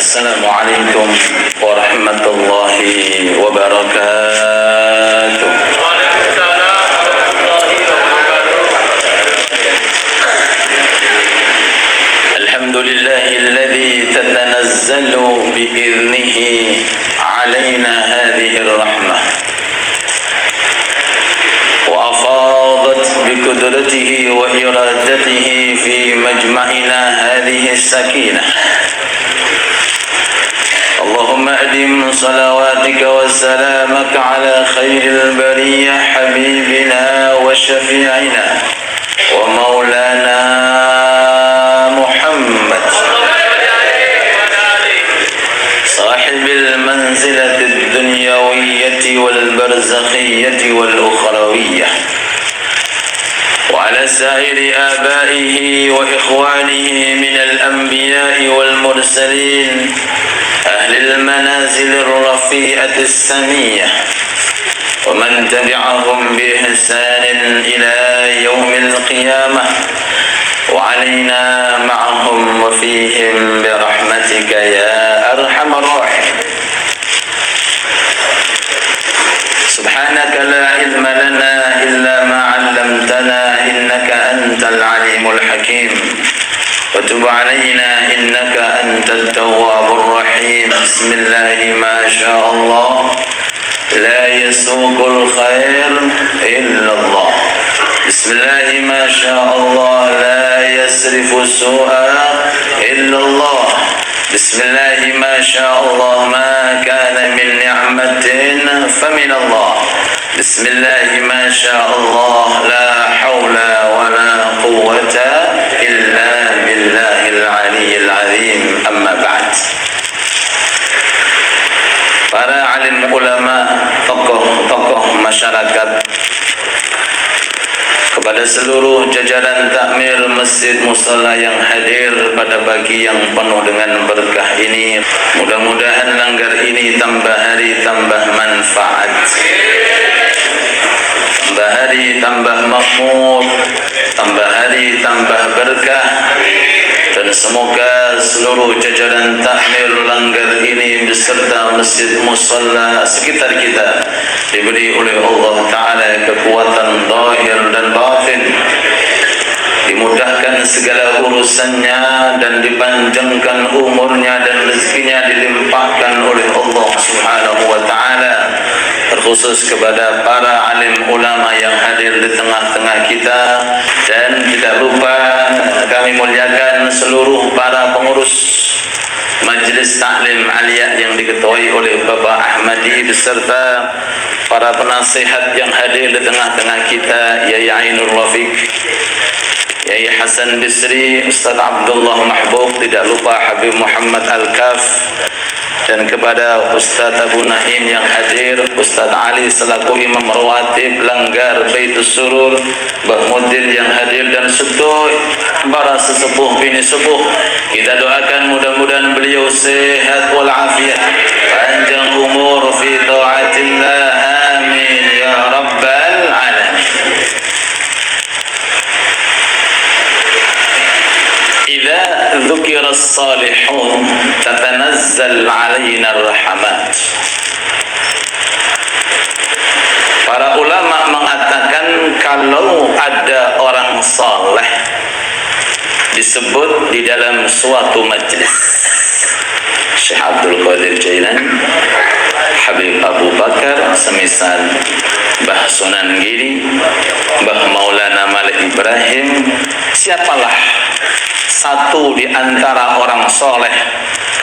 Assalamualaikum warahmatullahi wabarakatuh. Alhamdulillahilladzi tatanazzalu bi'idnihi alaina hadhihi rahmah wa afadat biqudratihi wa iradatihi fi majma'ina hadhihi sakinah. اللهم أدم صلواتك وسلامك على خير البرية حبيبنا وشفيعنا ومولانا محمد صاحب المنزلة الدنيوية والبرزخية والأخروية وعلى سائر آبائه وإخوانه من الأنبياء والمرسلين أهل المنازل الرفيئة السمية ومن تبعهم بإحسان إلى يوم القيامة وعلينا معهم وفيهم برحمتك يا أرحم الراحمين. سبحانك لا علم لنا إلا ما علمتنا إنك أنت العليم الحكيم وتب علينا إنك أنت التواب الرحيم. بسم الله ما شاء الله لا يسوق الخير إلا الله. بسم الله ما شاء الله لا يصرف السوء إلا الله. بسم الله ما شاء الله ما كان من نعمة فمن الله. بسم الله ما شاء الله لا حول ولا قوة إلا بالله العلي العظيم. أما بعد. Para alim ulama, tokoh-tokoh masyarakat, kepada seluruh jajaran takmir masjid musalla yang hadir pada pagi yang penuh dengan berkah ini, mudah-mudahan langgar ini tambah hari tambah manfaat, tambah hari tambah makmur, tambah hari tambah berkah, dan semoga seluruh jajaran takmir langgar ini beserta masjid musalla sekitar kita diberi oleh Allah Ta'ala kekuatan zahir dan batin, dimudahkan segala urusannya dan dipanjangkan umurnya dan rezekinya dilimpahkan oleh Allah Subhanahu wa Ta'ala. Terkhusus kepada para alim ulama yang hadir di tengah-tengah kita, dan tidak lupa kami muliakan seluruh para pengurus Majlis Taklim Aliyah yang diketuai oleh Bapak Ahmadi beserta para penasihat yang hadir di tengah-tengah kita, Yai Ainul Rafiq, Yai Hasan Bisri, Ustaz Abdullah Mahbub, tidak lupa Habib Muhammad Al-Kaf, dan kepada Ustaz Abu Naim yang hadir, Ustaz Ali selaku Imam Rawatib Langgar Baitus Surur, Mbah Mudin yang hadir, dan seluruh para sesepuh bini sepuh. Kita doakan mudah-mudahan beliau sehat walafiat, panjang umur fi taatillah, amin ya rabbal alamin. Idza dzukira as-salihun tatanazzal 'alaina ar-rahmat. Para ulama mengatakan kalau ada orang saleh disebut di dalam suatu majlis, Syekh Abdul Qadir Jailani, Habib Abu Bakar, semisal Mbah Sunan Giri, Mbah Maulana Malik Ibrahim, siapalah satu di antara orang soleh,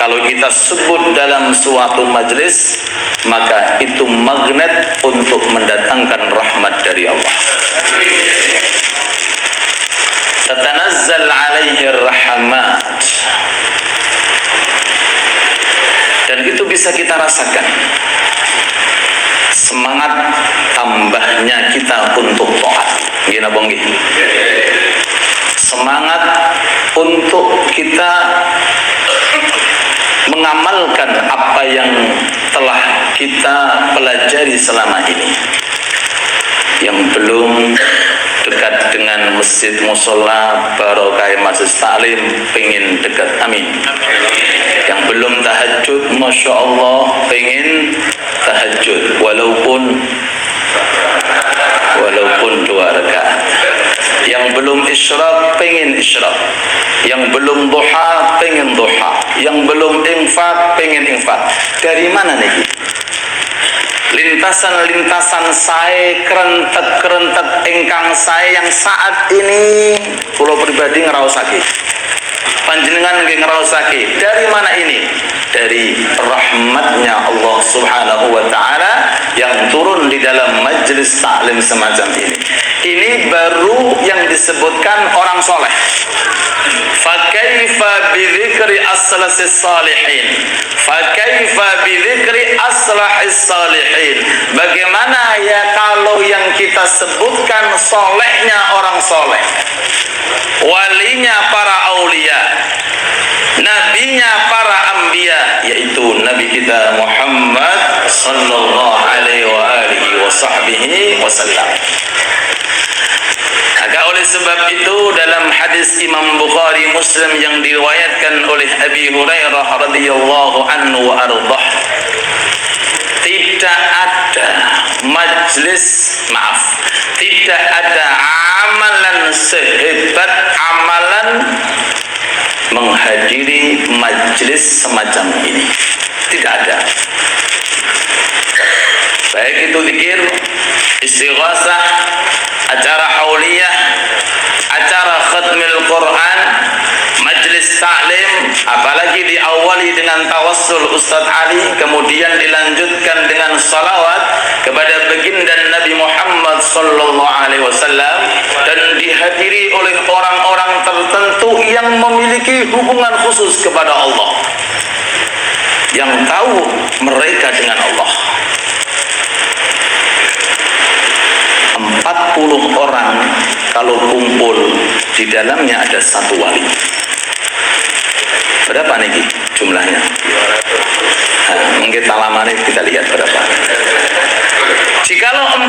kalau kita sebut dalam suatu majlis, maka itu magnet untuk mendatangkan rahmat dari Allah. Tatanazzal alaihi rahmat, dan itu bisa kita rasakan semangat tambahnya kita untuk taat. Gimana bonggi? Semangat untuk kita mengamalkan apa yang telah kita pelajari selama ini. Yang belum dekat dekat dengan masjid musola, barokah majelis taklim, pengen dekat, amin. Yang belum tahajud, masya Allah, pengen tahajud, walaupun 2 rakaat. Yang belum isyraq, pengen isyraq. Yang belum duha, pengen duha. Yang belum infak, pengen infak. Dari mana nih? Lintasan-lintasan saya, kerentek-kerentek ingkang saya yang saat ini kula pribadi ngraosake. Panjenengan nggih ngraosake. Dari mana ini? Dari rahmatnya Allah Subhanahu wa taala yang turun di dalam majelis taklim semacam ini. Ini baru yang disebutkan orang soleh. Fakaifa bidzikri aslahis salihin. Fakaifa bidzikri aslahis salihin. Bagaimana ya kalau yang kita sebutkan solehnya orang soleh, walinya para aulia, nabinya para anbiya, yaitu Nabi kita Muhammad sallallahu alaihi wasallam. Maka oleh sebab itu dalam hadis Imam Bukhari Muslim yang diriwayatkan oleh Abi Hurairah radhiyallahu anhu wa ardhah, tidak ada tidak ada amalan sehebat amalan menghadiri majlis semacam ini. Tidak ada. Baik itu zikir, istighasah, acara hauliyah, acara khatmil Quran, majlis taklim, apalagi diawali dengan tawassul Ustaz Ali, kemudian dilanjutkan dengan salawat kepada baginda Nabi Muhammad sallallahu alaihi wasallam, dan dihadiri oleh orang-orang tertentu yang memiliki hubungan khusus kepada Allah, yang tahu mereka dengan Allah. 40 orang kalau kumpul di dalamnya ada satu wali. Berapa nih jumlahnya? Mungkin talamannya kita lihat berapa. Jikalau 40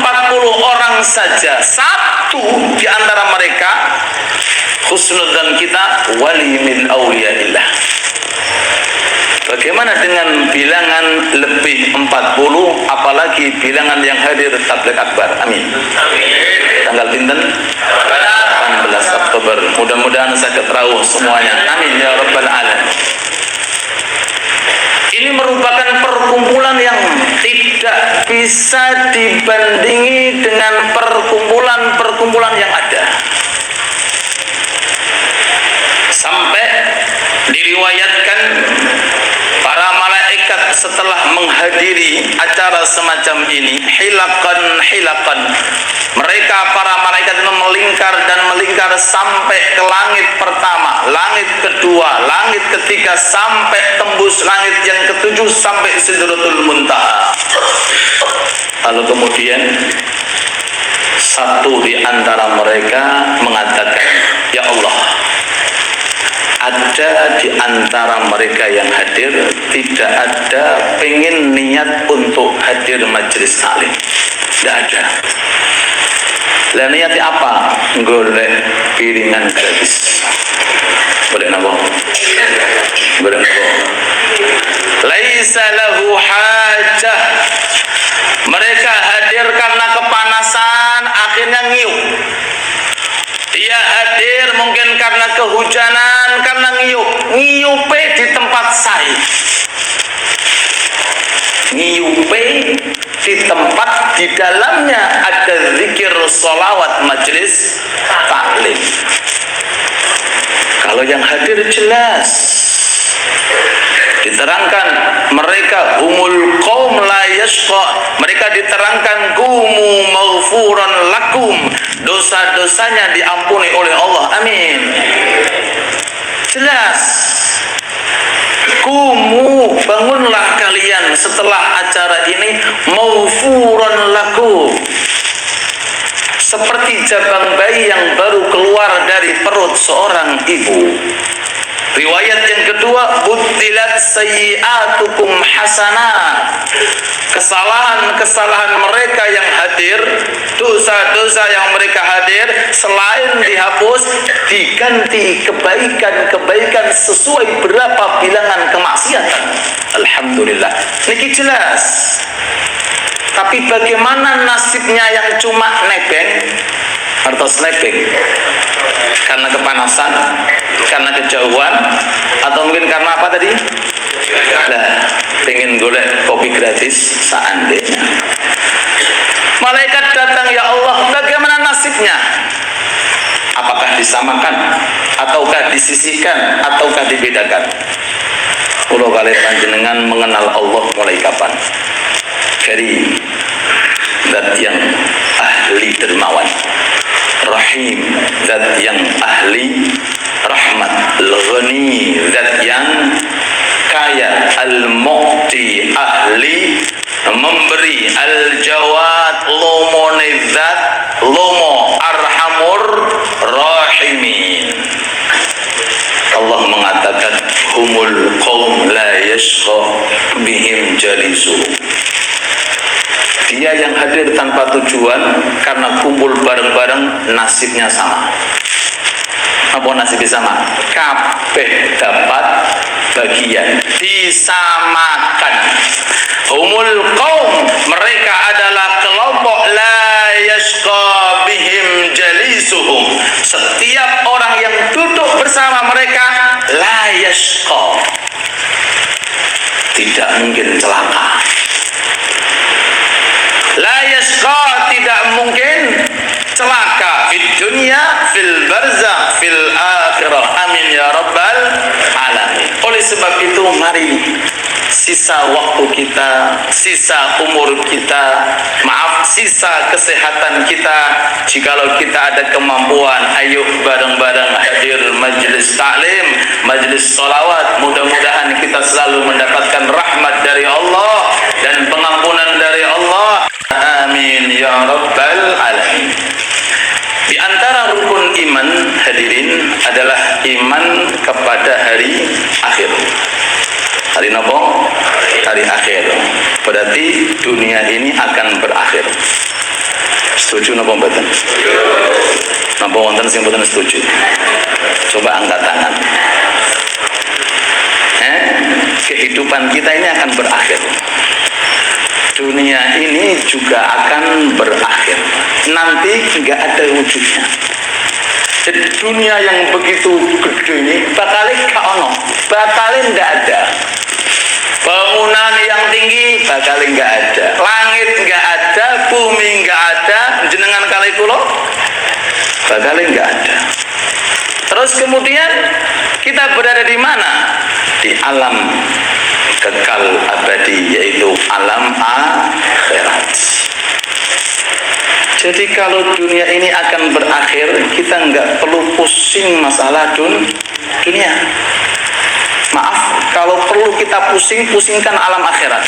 orang saja, satu di antara mereka husnudzan kita wali min awliyaillah. Bagaimana dengan bilangan lebih 40, apalagi bilangan yang hadir tabligh akbar? Amin. Tanggal pinten? 18 Oktober. Mudah-mudahan sakit rawuh semuanya. Amin ya rabbal alamin. Ini merupakan perkumpulan yang tidak bisa dibandingi dengan perkumpulan-perkumpulan yang ada. Sampai diriwayatkan para malaikat setelah menghadiri acara semacam ini, hilakan, mereka para malaikat itu melingkar dan melingkar sampai ke langit pertama, langit kedua, langit ketiga, sampai tembus langit yang ketujuh, sampai Sidratul Muntaha. Lalu kemudian satu di antara mereka mengatakan, ya Allah, ada di antara mereka yang hadir tidak ada pengen niat untuk hadir majelis taklim. Tidak ada. Lah niatnya apa? Golek piringan gratis. Boleh napa? Boleh napa? Laisa lahu hajah. Mereka hadir karena kepanasan, akhirnya ngiup. Dia hadir mungkin karena kehujanan, karena ngiyupe di tempat saya. Ngiyupe di tempat di dalamnya ada zikir sholawat majelis taklim. Kalau yang hadir jelas diterangkan mereka humul qaum la yashqa, mereka diterangkan kumu maghfuran lakum, dosa-dosanya diampuni oleh Allah, amin. Jelas. Kumu, bangunlah kalian setelah acara ini, maghfuran lakum, seperti jabang bayi yang baru keluar dari perut seorang ibu. Riwayat yang kedua, butilat sayyi'atukum hasanat. Kesalahan-kesalahan mereka yang hadir, dosa-dosa yang mereka hadir, selain dihapus, diganti kebaikan-kebaikan sesuai berapa bilangan kemaksiatan. Alhamdulillah. Niki jelas. Tapi bagaimana nasibnya yang cuma nebeng atau snaping? Karena kepanasan, karena kejauhan, atau mungkin karena apa tadi? Nah, pengen golek kopi gratis seandainya. Malaikat datang, ya Allah, bagaimana nasibnya? Apakah disamakan, ataukah disisihkan, ataukah dibedakan? Kalau kalian panjenengan mengenal Allah mulai kapan? Dari zat yang ahli dermawan, Rahim, zat yang ahli rahmat, Al-Ghani, zat yang kaya, Al-Mu'ti, ahli memberi, Al-Jawad, lomone zat lomo, Arhamur Rahimin. Allah mengatakan, humul qaum la yashqa bihim jalisu. Dia yang hadir tanpa tujuan, karena kumpul bareng-bareng nasibnya sama. Apa nasibnya sama? Kabeh dapat bagian, disamakan. Humul qaum, mereka adalah kelompok la yashqa bihim jalisuhum. Setiap orang yang duduk bersama mereka la yashqa, tidak mungkin celaka. La yashqa, tidak mungkin celaka. Fid dunya, fil barzakh, fil akhirah. Amin ya rabbal alamin. Oleh sebab itu, mari sisa waktu kita, sisa umur kita, sisa kesehatan kita, jikalau kita ada kemampuan, ayo bareng-bareng hadir majelis taklim, majelis sholawat. Mudah-mudahan kita selalu mendapatkan rahmat dari Allah dan pengampunan dari Allah. Amin ya rabbal alamin. Di antara rukun iman, hadirin, adalah iman kepada hari akhir. Hari nopo? Hari akhir. Berarti dunia ini akan berakhir. Setuju nopo mboten? Nopo wonten sing mboten setuju? Coba angkat tangan. Kehidupan kita ini akan berakhir. Dunia ini juga akan berakhir. Nanti nggak ada wujudnya. Jadi dunia yang begitu gede ini bakalin gak ono, bakalin nggak ada. Bangunan yang tinggi bakalin nggak ada, langit nggak ada, bumi nggak ada, jenengan kali kulo bakalin nggak ada. Terus kemudian kita berada di mana? Di alam kekal abadi, yaitu alam akhirat. Jadi kalau dunia ini akan berakhir, kita nggak perlu pusing masalah dunia. Maaf, kalau perlu kita pusingkan alam akhirat.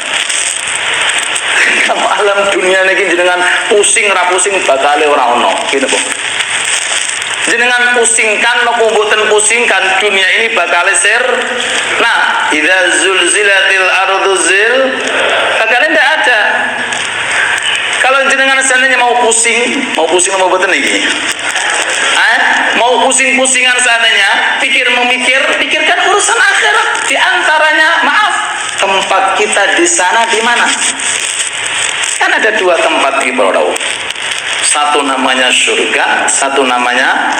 Kalau alam dunia ini jenengan pusing rapusing bakale ora ono, gitu po. Jenengan pusingkan nopo mboten pusingkan, dunia ini bakal sir. Nah, idza zulzilatil ardu zil, bakal ndak ada. Kalau jenengan seandainya mau pusing mau mboten iki. Mau pusing-pusingan seandainya, pikirkan urusan akhirat. Di antaranya, maaf, tempat kita di sana di mana? Kan ada dua tempat di Brodau. Satu namanya surga, satu namanya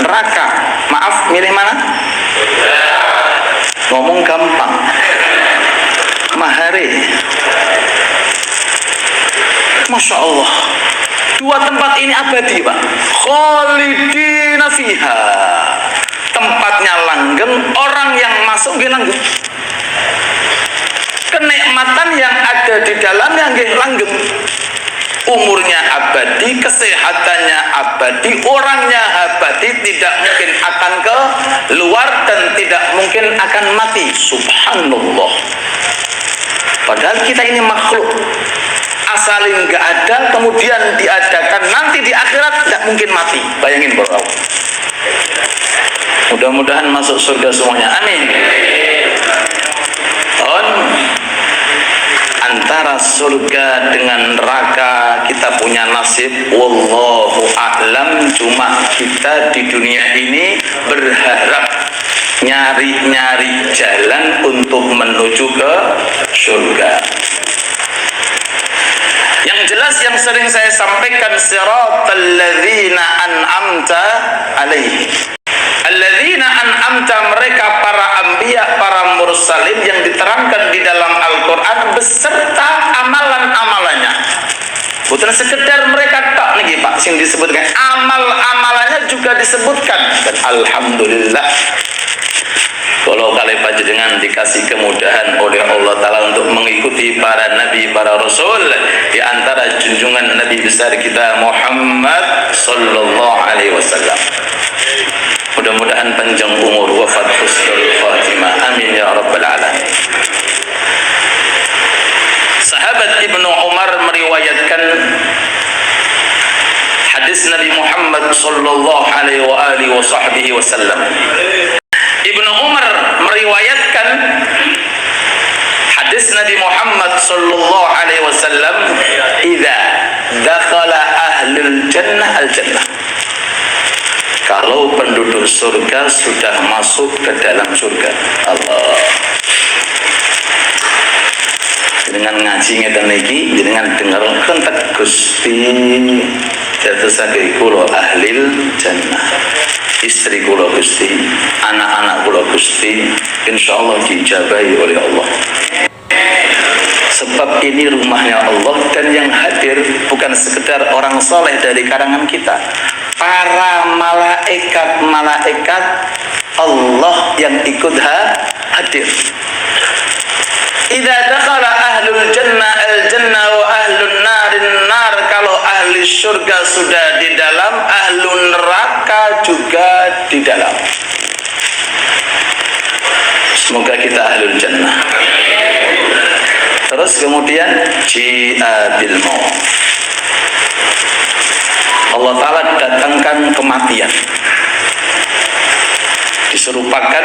neraka. Maaf, milih mana? Ngomong gampang. Mahari. Masya Allah. Dua tempat ini abadi, Pak. Khalidina fiha. Tempatnya langgeng, orang yang masuk nggih langgeng. Kenikmatan yang ada di dalamnya nggih langgeng. Umurnya abadi, kesehatannya abadi, orangnya abadi, tidak mungkin akan keluar dan tidak mungkin akan mati. Subhanallah. Padahal kita ini makhluk asalnya nggak ada, kemudian diadakan, nanti di akhirat nggak mungkin mati. Bayangin bro. Mudah-mudahan masuk surga semuanya, amin. Antara surga dengan neraka kita punya nasib, wallahu a'lam. Cuma kita di dunia ini berharap nyari-nyari jalan untuk menuju ke surga. Yang jelas yang sering saya sampaikan, siratal ladzina an'amta alaihim. Alladzina an'amta, mereka para anbiya, para mursalin yang diterangkan di dalam Al-Quran beserta amalan-amalannya. Bukan sekedar mereka tak nih Pak sing disebutkan, amal-amalannya juga disebutkan. Dan alhamdulillah kalau kalian panjenengan dikasih kemudahan oleh Allah Ta'ala untuk mengikuti para nabi, para rasul, di antara junjungan Nabi besar kita Muhammad sallallahu alaihi wasallam. Mudah-mudahan panjang umur, wafat husnul khatimah, amin ya rabbal alamin. Sahabat Ibnu Umar meriwayatkan hadis Nabi Muhammad sallallahu alaihi wasallam. Ibnu Umar meriwayatkan hadis Nabi Muhammad sallallahu alaihi wasallam, "Idza dakhala ahlul jannah al-jannah." Kalau penduduk surga sudah masuk ke dalam surga. Allah. Dengan ngaji ngeten niki jenengan dengar kentek Gusti jatosake kula ahlil jannah. Istri kula Gusti, anak-anak kula Gusti, insyaallah dijabahi oleh Allah. Sebab ini rumahnya Allah, dan yang hadir bukan sekedar orang soleh dari karangan kita, para malaikat-malaikat Allah yang ikut hadir. Idza dakhala ahlul jannah al-jannah wa ahlun narin nar, kalau ahli surga sudah di dalam, ahlun neraka juga di dalam. Semoga kita ahlul jannah. Terus kemudian ji'abil maut, Allah Ta'ala datangkan kematian, diserupakan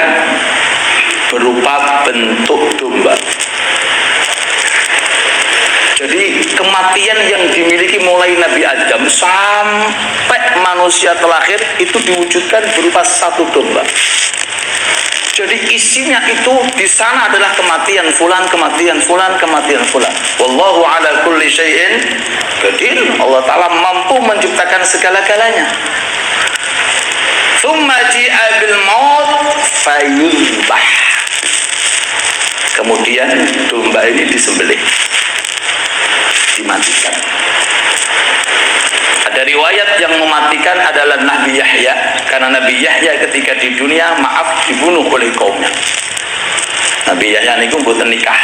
berupa bentuk domba. Jadi kematian yang dimiliki mulai Nabi Adam sampai manusia terakhir itu diwujudkan berupa satu domba. Jadi isinya itu di sana adalah kematian fulan, kematian fulan, kematian fulan. Wallahu ala kulli syai'in qadir. Allah Ta'ala mampu menciptakan segala-galanya. Tsumma ji'a bil maut fayuzbah. Kemudian domba ini disembelih, dimatikan. Ada riwayat yang mematikan adalah Nabi Yahya, karena Nabi Yahya ketika di dunia dibunuh oleh kaumnya. Nabi Yahya ini mboten nikah,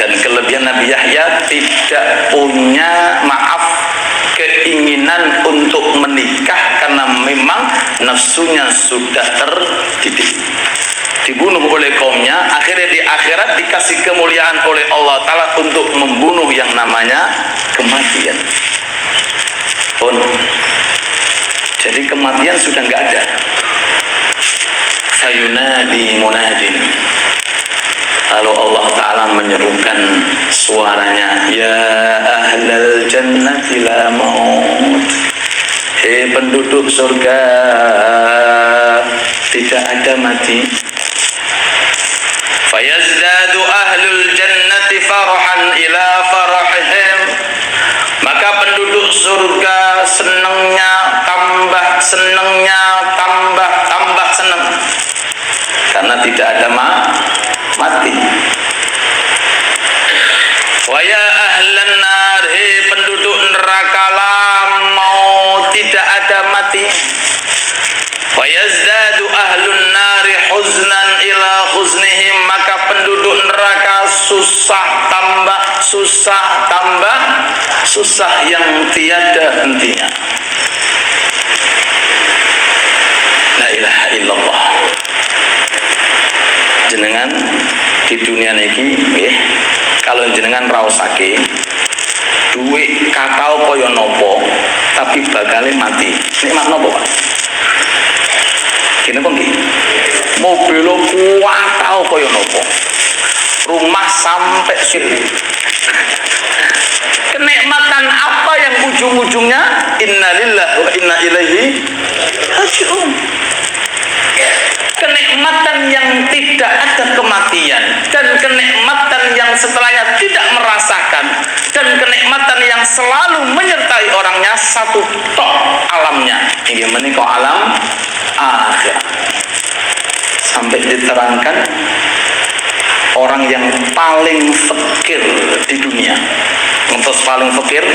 dan kelebihan Nabi Yahya tidak punya keinginan untuk menikah karena memang nafsunya sudah terdidik. Dibunuh oleh kaumnya, akhirnya di akhirat dikasih kemuliaan oleh Allah Ta'ala untuk membunuh yang namanya kematian. Jadi kematian sudah nggak ada. Fayunadi munadin, lalu Allah Ta'ala menyerukan suaranya, ya ahlal jannati la maut, hei penduduk surga, tidak ada mati. Fayazdadu ahlul jannati farhan ila farahihim, maka penduduk surga senangnya tambah senang karena tidak ada mati. Wa ya ahlan nar, penduduk neraka mau tidak ada mati. Wa yazdadu ahlun nari huznan ila huznihim, maka penduduk neraka susah tambah susah yang tiada hentinya. La ilaha illallah. Jenengan di dunia niki nggih, kalau jenengan raosake duit kakao kaya napa tapi bakale mati, nikmat napa Pak? Gini kok nggih. Mobil kuat tau kaya nopo. Rumah sampai sini. Kenikmatan apa yang ujung-ujungnya innalillahi wa inna ilaihi raji'un. Kenikmatan yang tidak ada kematian, dan kenikmatan yang setelahnya tidak merasakan, dan kenikmatan yang selalu menyertai orangnya satu tok alamnya. Ini menika alam akhir. Sampai diterangkan orang yang paling fakir di dunia. Untuk paling fakir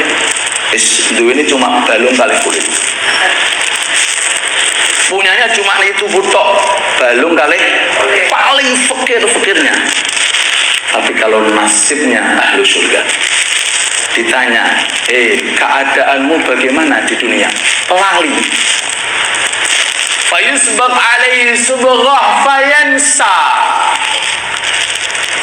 ini cuma balung kali kulit. Punyanya cuma itu butok balung kali paling fakirnya. Tapi kalau nasibnya ahlu surga, ditanya, keadaanmu bagaimana di dunia? Lali. Fayusbab alaihi subghah fayansa.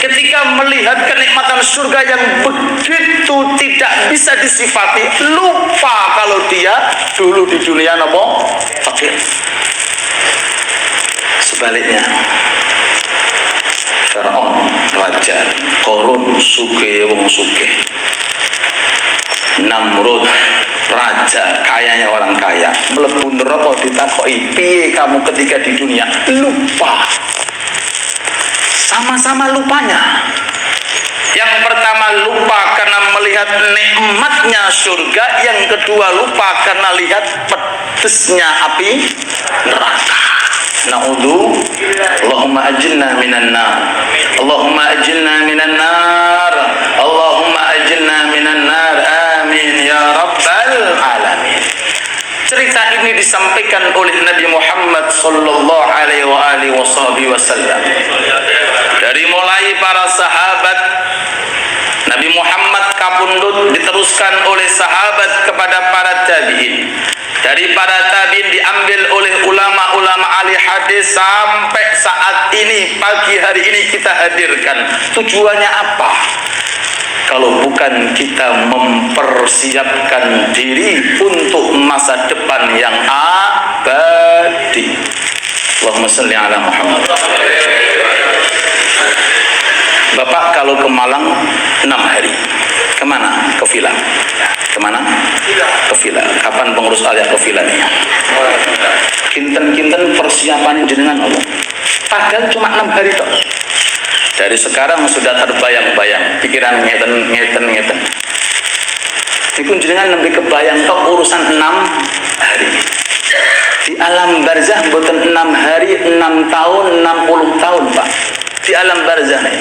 Ketika melihat kenikmatan surga yang begitu tidak bisa disifati, lupa kalau dia dulu di dunia nopo fakir. Sebaliknya, Firaun raja, Korun sugih wong sugih, Namrud raja, kayanya orang kaya, mlebu neraka ditakoki, piye kamu ketika di dunia? Lupa. Sama-sama lupanya. Yang pertama lupa karena melihat nikmatnya surga, yang kedua lupa karena lihat pedesnya api neraka. Na'udzu Allahumma ajilna minan nar. Allahumma ajilna minan nar. Allahumma ajilna minan nar. Amin ya rabbal alamin. Cerita ini disampaikan oleh Nabi Muhammad sallallahu alaihi wasallam. Dari mulai para sahabat Nabi Muhammad kapundhut, diteruskan oleh sahabat kepada para tabi'in. Dari para tabi'in diambil oleh ulama-ulama ahli hadis sampai saat ini, pagi hari ini kita hadirkan. Tujuannya apa? Kalau bukan kita mempersiapkan diri untuk masa depan yang abadi. Allahumma shalli ala Muhammad. Bapak kalau ke Malang 6 hari, kemana? Ke villa. Kemana? Ke villa. Kapan pengurus alia ke villa nih? Kinten-kinten persiapan jenengan Allah. Padahal cuma 6 hari toh. Dari sekarang sudah terbayang-bayang, pikiran ngeten. Iku jenengan lebih kebayang toh urusan 6 hari. Di alam barzah bukan 6 hari, 6 tahun, 60 tahun Pak. Di alam barzah nih.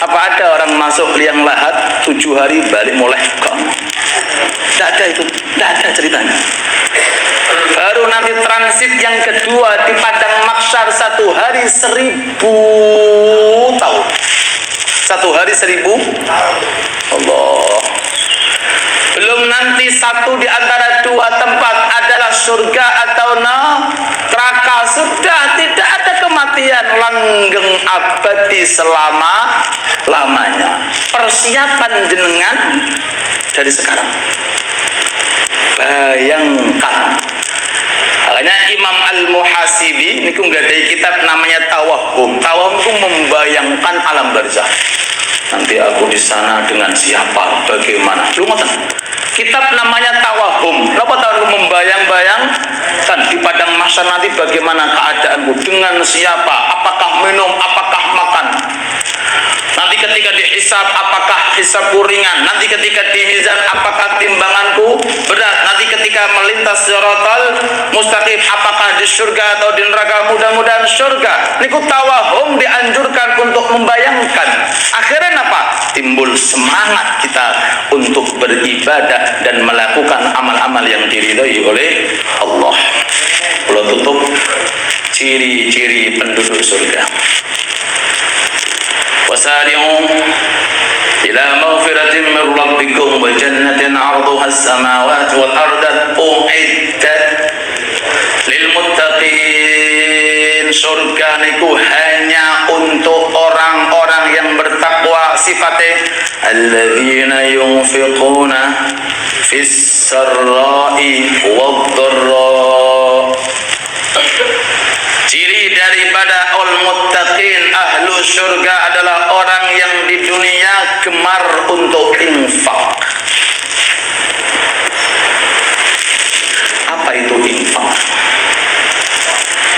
Apa ada orang masuk liang lahat 7 hari balik mulai kamu? Tidak ada itu, tidak ada ceritanya. Baru nanti transit yang kedua di padang mahsyar 1 hari 1000 tahun. 1 hari 1000 Allah. Belum nanti satu di antara 2 tempat adalah surga atau neraka. Sudah tidak ada kematian, langgeng abadi selama-lamanya. Persiapan jenengan dari sekarang. Bayangkan. Makanya Imam Al-Muhasibi niku nggadahi kitab namanya Tawahhum. Tawahhum itu membayangkan alam barzah. Nanti aku di sana dengan siapa, bagaimana? Lu ngoten. Kitab namanya Tawahhum. Kenapa tahu membayang-bayangkan di padang mahsyar nanti bagaimana keadaanku, dengan siapa, apakah minum, apakah makan. Nanti ketika dihisab, apakah hisabku ringan? Nanti ketika dihizab, apakah timbanganku berat? Nanti ketika melintas siratal mustaqim, apakah di surga atau di neraka? Mudah-mudahan surga. Niku tawahum dianjurkan untuk membayangkan. Akhirnya apa? Timbul semangat kita untuk beribadah dan melakukan amal-amal yang diridhai oleh Allah. Kalau tutup ciri-ciri penduduk surga. Wasari'u ila maghfiratin min rabbikum wa jannatin 'arduha as-samawati wal ardu u'iddat lil muttaqin. Surga niku hanya untuk orang-orang yang bertakwa. Sifatnya alladzina yunfiquna fis sarra'i wad dharra surga adalah orang yang di dunia gemar untuk infak. Apa itu infak?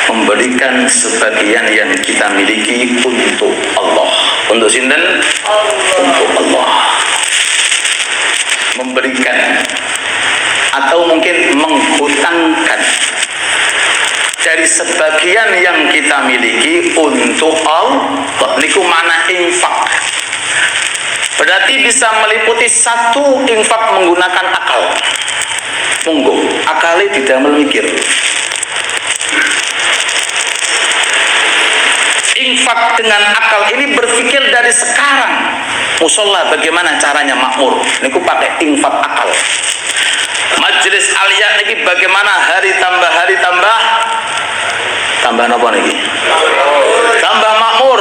Memberikan sebagian yang kita miliki untuk Allah. Untuk sinten? Untuk Allah. Memberikan atau mungkin menghutangkan dari sebagian yang kita miliki untuk Allah. Niku mana infak. Berarti bisa meliputi satu, infak menggunakan akal. Monggo, akalnya tidak memikir. Infak dengan akal ini berpikir dari sekarang. Musola bagaimana caranya makmur. Niku pakai infak akal. Majelis aliyah niki bagaimana hari tambah apa niki? Tambah makmur.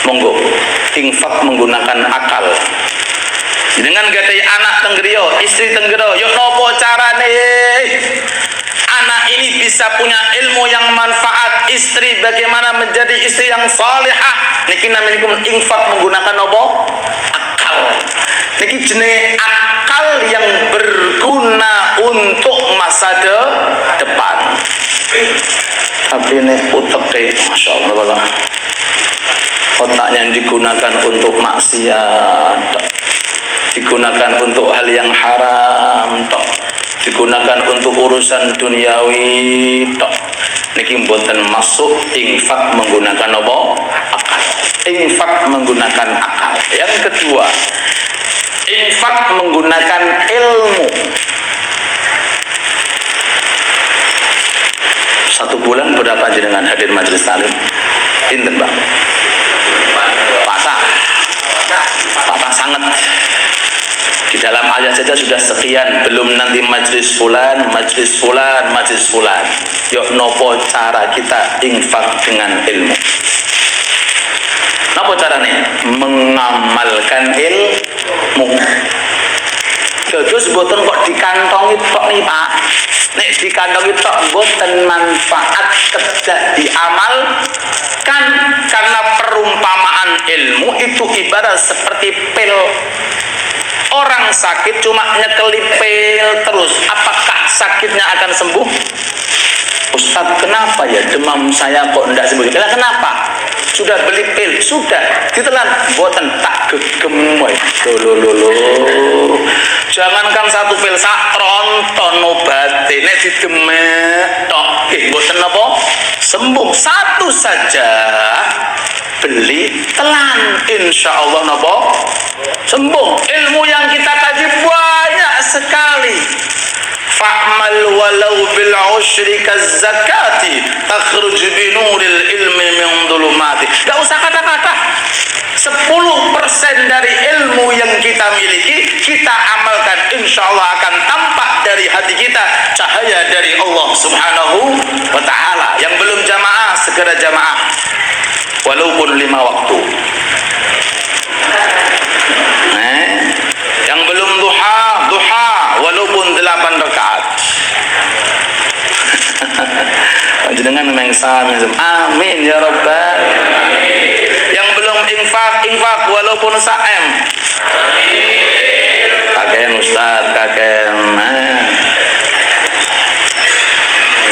Monggo, infak menggunakan akal. Dengan gadai anak tenggeriyo, istri tenggeriyo, yuk nopo carane anak ini bisa punya ilmu yang manfaat, istri bagaimana menjadi istri yang salihah. Niki namanya infak menggunakan nopo? Akal. Niki jenenge akal yang berguna untuk masa depan. Tapi ini uteknya, masya Allah, otaknya yang digunakan untuk maksiat, digunakan untuk hal yang haram, digunakan untuk urusan duniawi, niki mboten masuk infak menggunakan apa? Akal. Infak menggunakan akal. Yang kedua, infak menggunakan ilmu. 1 bulan berapa jenengan hadir majelis taklim? Pinten, Bang? Patah sangat. Di dalam ayat saja sudah sekian, belum nanti majlis fulan. Yuk nopo cara kita infak dengan ilmu. Nopo caranya? Mengamalkan ilmu. Terus boten kok dikantongi tok nih Pak. Nek dikantongi tok boten manfaat kerja diamalkan, karena perumpamaan ilmu itu ibarat seperti pil. Orang sakit cuma nyekeli pil terus, apakah sakitnya akan sembuh? Ustadz, kenapa ya demam saya kok tidak sembuh? Kenapa? Sudah beli pil, sudah ditelan, boten tak gegem. Jangankan 1 pil, sak tronton obate nek didemek tok boten apa sembuh. 1 saja beli telan, insya Allah napa sembuh. Ilmu yang kita kaji banyak sekali. Fa'mal walau bil usyri kaz-zakati takhruj bi nuril ilmi min dhulumati. Enggak usah kata-kata. 10% dari ilmu yang kita miliki kita amalkan, insya Allah akan tampak dari hati kita cahaya dari Allah Subhanahu wa ta'ala. Yang belum jamaah segera jamaah walaupun 5 waktu. Yang belum duha walaupun 8 rakaat. Jenengan mengsa amin ya rabbal. Yang belum infak walaupun sa'em. Kakek Ustaz, kakek.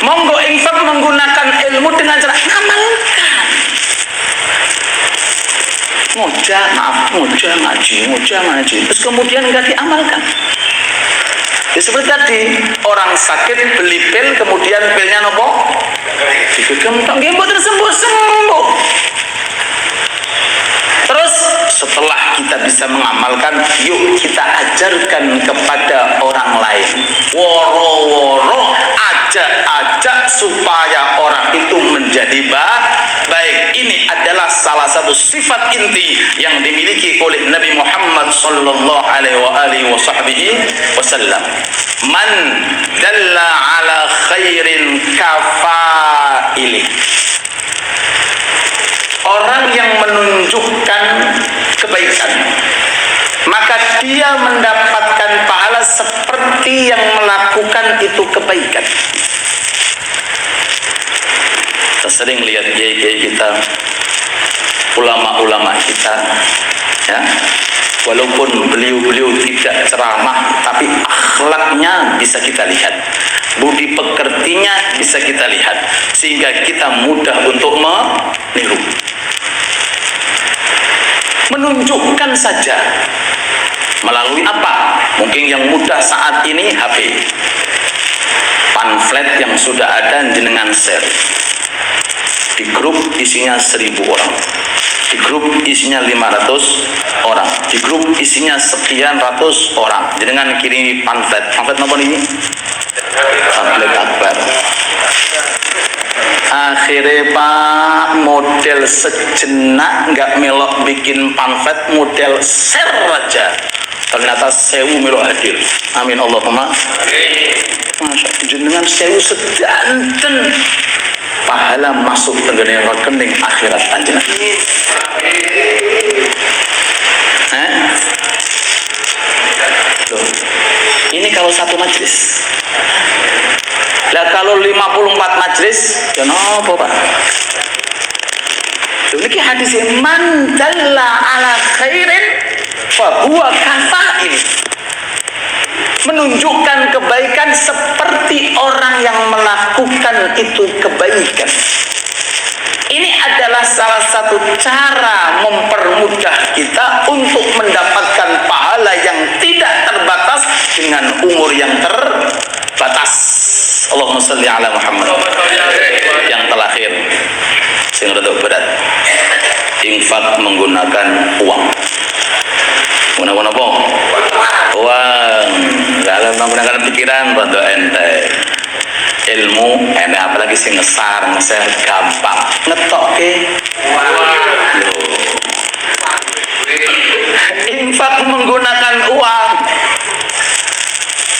Monggo infak menggunakan ilmu dengan cara amalkan. Ngoja ngaji. Terus kemudian enggak diamalkan. Ya seperti tadi, orang sakit beli pil, kemudian pilnya nopo? Digegem tok nggih mboten sembuh. Terus setelah kita bisa mengamalkan, yuk kita ajarkan kepada orang lain. Woro-woro ajak supaya orang itu menjadi baik. Ini adalah salah satu sifat inti yang dimiliki oleh Nabi Muhammad sallallahu alaihi wasallam. Man dalla ala khairin kafaili. Orang yang menunjukkan kebaikan, maka dia mendapatkan pahala seperti yang melakukan itu kebaikan. Kita sering lihat kiai-kiai kita ulama-ulama kita, ya, walaupun beliau-beliau tidak ceramah, tapi akhlaknya bisa kita lihat, budi pekertinya bisa kita lihat, sehingga kita mudah untuk meniru. Menunjukkan saja melalui apa? Mungkin yang mudah saat ini HP, pamflet yang sudah ada jenengan share di grup, isinya 1000 orang, di grup isinya 500 orang, di grup isinya sekian ratus orang, jenengan kirim pamflet apa ini? Pamflet akbar. Akhirnya Pak, model sejenak nggak melok bikin pamflet, model share aja, ternyata 1000 melok hadir. Amin Allahumma. Masya jenengan 1000 sedanten pahala masuk ke rekening akhirat panjenengan. Loh, ini kalau satu majelis. Lah kalau 54 majelis, ya napa Pak? Loh, ini hadis man dalla ala khairin fa huwa kafa'il. Menunjukkan kebaikan seperti orang yang melakukan itu kebaikan. Ini adalah salah satu cara mempermudah kita untuk mendapatkan pahala yang tidak terbatas dengan umur yang terbatas. Allahumma sholli ala Muhammad. Yang terakhir, sing rada berat, infak menggunakan uang. Menggunakan apa? Uang. Kalau menggunakan pikiran rada enteng. Ilmu enak, apalagi sing ngeser gampang. Ngetokke infak menggunakan uang.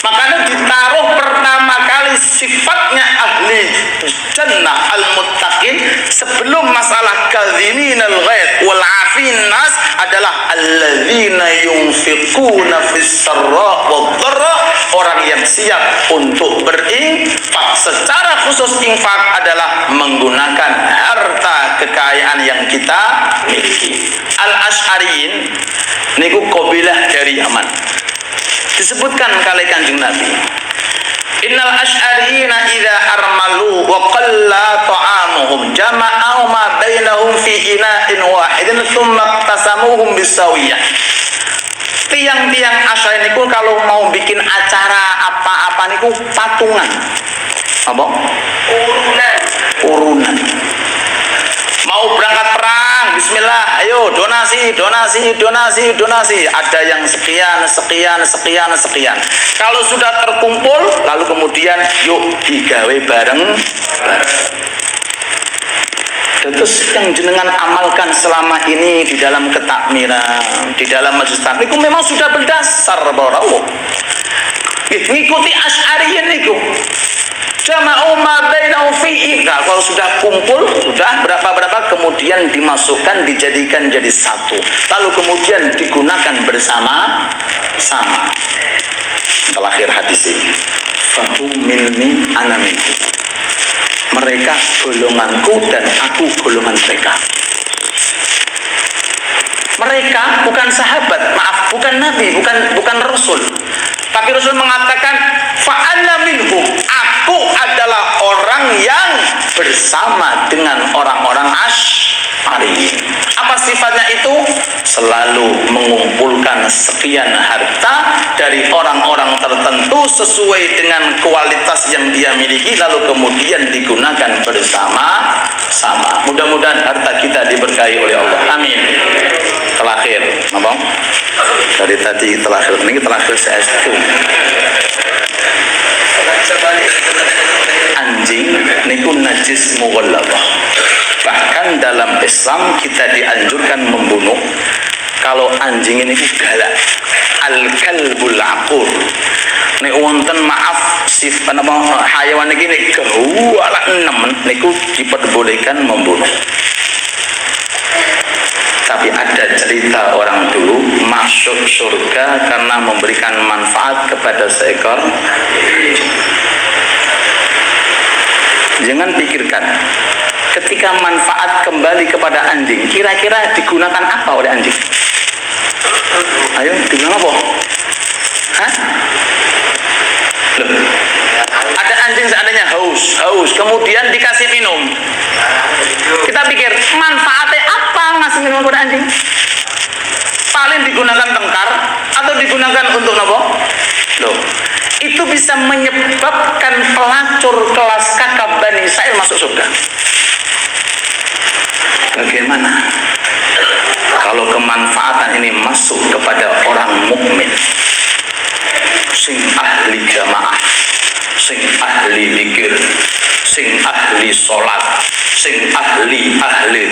Makanya ditaruh pertama kali sifatnya ahli jannah al-muttaqin sebelum masalah kadhiminal ghaid wal 'afin nas adalah alladzina yunfiquna fis sarra wad dharra, orang yang siap untuk berinfak. Secara khusus infak adalah menggunakan harta kekayaan yang kita miliki. Al-Asy'ariyin niku kabilah dari Yaman. Disebutkan kali Kanjeng Nabi, innal asy'ariyina idza armalu wa qalla ta'amuhum jama'u ma bainahum fi ina'in wahidin thumma iqtasamuhum bisawiyah. Tiang-tiang Asy'ari niku kalau mau bikin acara apa-apa niku patungan. Apa? Urunan. Mau berangkat perang, bismillah, ayo donasi. Ada yang sekian. Kalau sudah terkumpul, lalu kemudian yuk digawe bareng. Terus yang jenengan amalkan selama ini di dalam ketakmiran, di dalam majelis taklim, itu memang sudah berdasar bahwa ngikuti Asy'ariyin itu. Jama'u ma bainahum fi. Nah, kalau sudah kumpul, sudah berapa kemudian dimasukkan, dijadikan jadi satu. Lalu kemudian digunakan bersama-sama. Terakhir hadis ini. Fahum minni ana minkum. Mereka golonganku dan aku golongan mereka. Mereka bukan sahabat, maaf, bukan nabi, bukan rasul. Tapi Rasul mengatakan fa'anna minhum, aku adalah orang yang bersama dengan orang-orang Asy'ari. Apa sifatnya itu? Selalu mengumpulkan sekian harta dari orang-orang tertentu sesuai dengan kualitas yang dia miliki, lalu kemudian digunakan bersama-sama. Mudah-mudahan harta kita diberkahi oleh Allah. Amin. Terakhir, apa? Dari tadi terakhir, ini terakhir saya itu. Anjing niku najis mughalladzah. Bahkan dalam Islam kita dianjurkan membunuh kalau anjing ini galak. Al-kalbul aqur. Nek wonten maaf sifat nama hayawan iki nek galak nemen niku diperbolehkan membunuh. Tapi ada cerita orang dulu masuk surga karena memberikan manfaat kepada seekor. Jangan pikirkan ketika manfaat kembali kepada anjing, kira-kira digunakan apa oleh anjing? Ayo, digunakan apa? Hah? Loh, ada anjing seandainya haus, kemudian dikasih minum. Kita pikir, manfaatnya apa ngasih minum kepada anjing? Paling digunakan tengkar atau digunakan untuk apa? Loh, itu bisa menyebabkan pelacur kelas kakak Bani Israil masuk surga. Bagaimana kalau kemanfaatan ini masuk kepada orang mukmin, sing ahli jamaah, sing ahli zikir, sing ahli sholat, sing ahli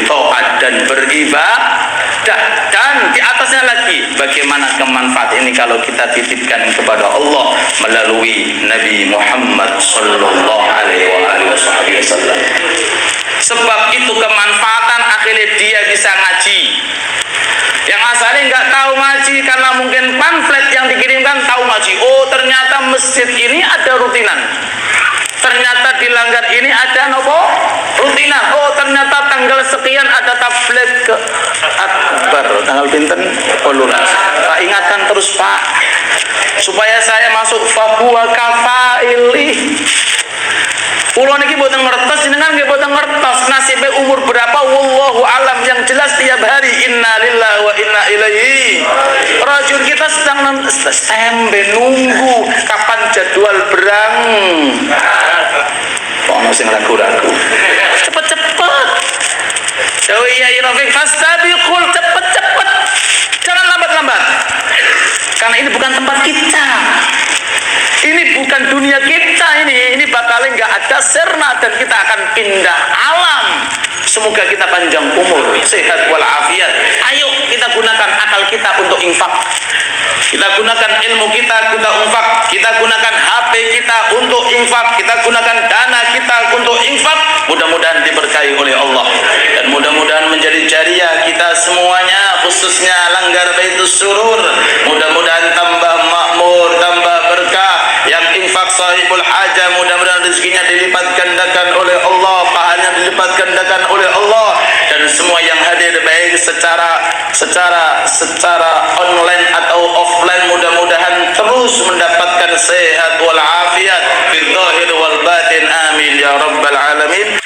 taat dan beribadah, dan di atasnya lagi bagaimana kemanfaat ini kalau kita titipkan kepada Allah melalui Nabi Muhammad sallallahu alaihi wasallam. Sebab itu kemanfaatan akhirnya dia bisa ngaji. Yang asalnya nggak tahu ngaji karena mungkin pamflet yang dikirimkan tahu ngaji. Oh, ternyata masjid ini ada rutinan. Ternyata di Langgar ini ada nopo rutinan. Oh, ternyata tanggal sekian ada tablet ke Akbar. Tanggal pinten? Poluras. Pak ingatkan terus Pak, supaya saya masuk fahuwa kafaili. Kulo niki boten ngertos, jenengan nggih boten ngertos nasibe umur berapa wallahu alam. Yang jelas tiap hari inna lillahi wa inna ilaihi rajiun. Kita sedang stembe nunggu kapan jadwal berang. Ono sing ragu-ragu. Cepet-cepet. Oh iya Rafiq fastabiqul, cepet-cepet. Jangan lambat-lambat. Karena ini bukan tempat kita. Ini bukan dunia kita ini bakalnya nggak ada serna dan kita akan pindah alam. Semoga kita panjang umur, sehat walafiat. Ayo kita gunakan akal kita untuk infak. Kita gunakan ilmu kita infak. Kita gunakan HP kita untuk infak. Kita gunakan dana kita untuk infak. Mudah-mudahan diberkahi oleh Allah dan mudah-mudahan menjadi jariah kita semuanya, khususnya Langgar Baitus Surur. Mudah-mudahan tambah makmur, tambah berkah. Yang infak sahibul hajah, mudah-mudahan rezekinya dilipat gandakan oleh Allah, pahalanya dilipat gandakan oleh Allah, dan semua yang hadir baik secara online atau offline mudah-mudahan terus mendapatkan sehat wal afiat fil zahir wal batin, amin ya rabbal alamin.